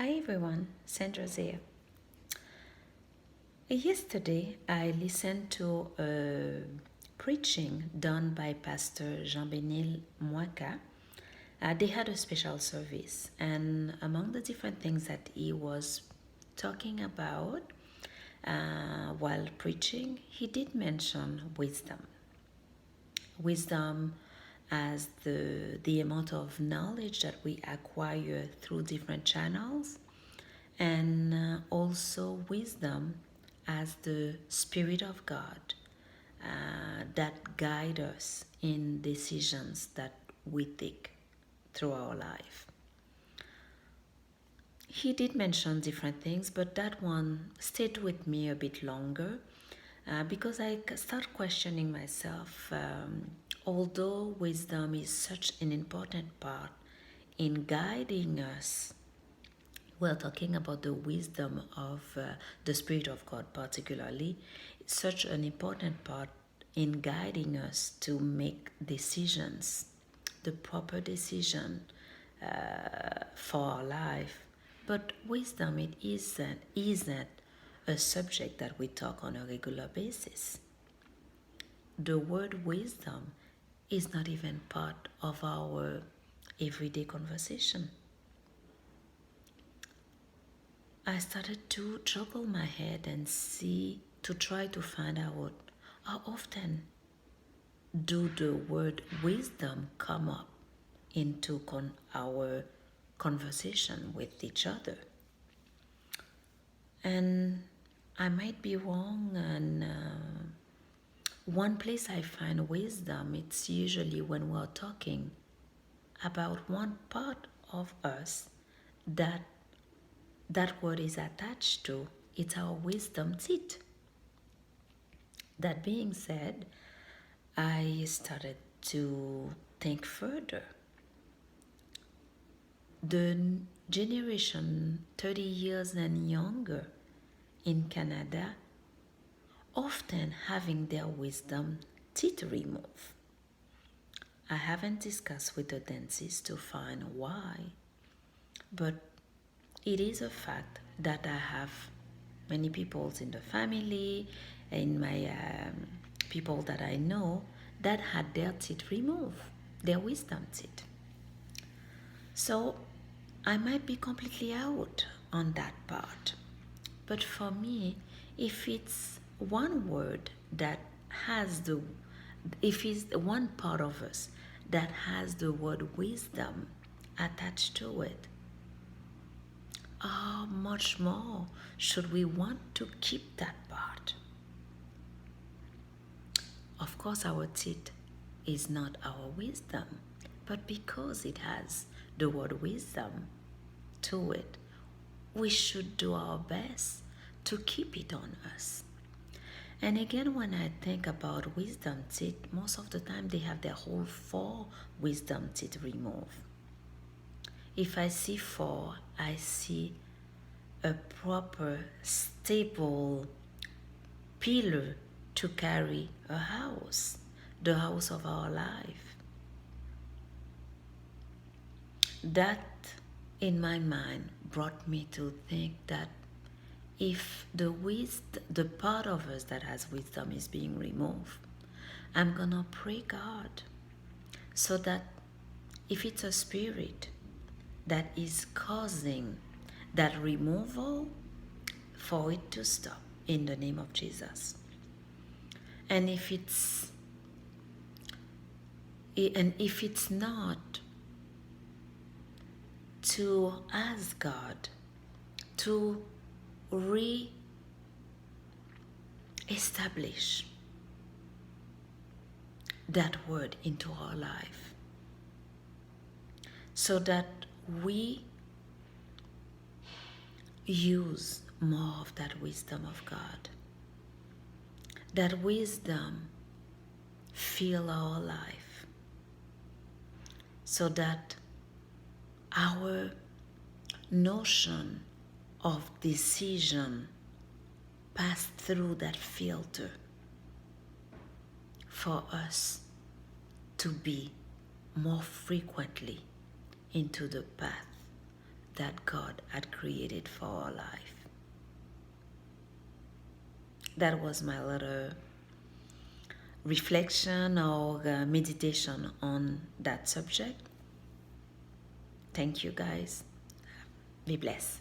Hi everyone, Sandra's here. Yesterday I listened to a preaching done by Pastor Jean-Benil Mwaka. They had a special service, and among the different things that he was talking about while preaching, he did mention wisdom. Wisdom as the amount of knowledge that we acquire through different channels, and also wisdom as the Spirit of God that guide us in decisions that we take through our life. He did mention different things, but that one stayed with me a bit longer because I start questioning myself. Although wisdom is such an important part in guiding us, we're talking about the wisdom of the Spirit of God, particularly, such an important part in guiding us to make decisions, the proper decision for our life. But wisdom, it isn't a subject that we talk on a regular basis. The word wisdom is not even part of our everyday conversation. I started to juggle my head and see to try to find out how often do the word wisdom come up into our conversation with each other. And I might be wrong, and one place I find wisdom, it's usually when we're talking about one part of us that that word is attached to. It's our wisdom teeth. That being said, I started to think further. The generation 30 years and younger in Canada often having their wisdom teeth removed. I haven't discussed with the dentist to find why, but it is a fact that I have many people in the family, in my people that I know, that had their teeth removed, their wisdom teeth. So I might be completely out on that part. But for me, if it's one word that has if it's one part of us that has the word wisdom attached to it, how much more should we want to keep that part? Of course, our teeth is not our wisdom, but because it has the word wisdom to it, we should do our best to keep it on us. And again, when I think about wisdom teeth, most of the time they have their whole four wisdom teeth removed. If I see four, I see a proper, stable pillar to carry a house, the house of our life. That, in my mind, brought me to think that if the part of us that has wisdom is being removed, I'm gonna pray God so that if it's a spirit that is causing that removal, for it to stop in the name of Jesus. And if it's not, to ask God to re-establish that word into our life so that we use more of that wisdom of God. That wisdom fill our life so that our notion of decision pass through that filter for us to be more frequently into the path that God had created for our life. That was my little reflection or meditation on that subject. Thank you guys. Be blessed.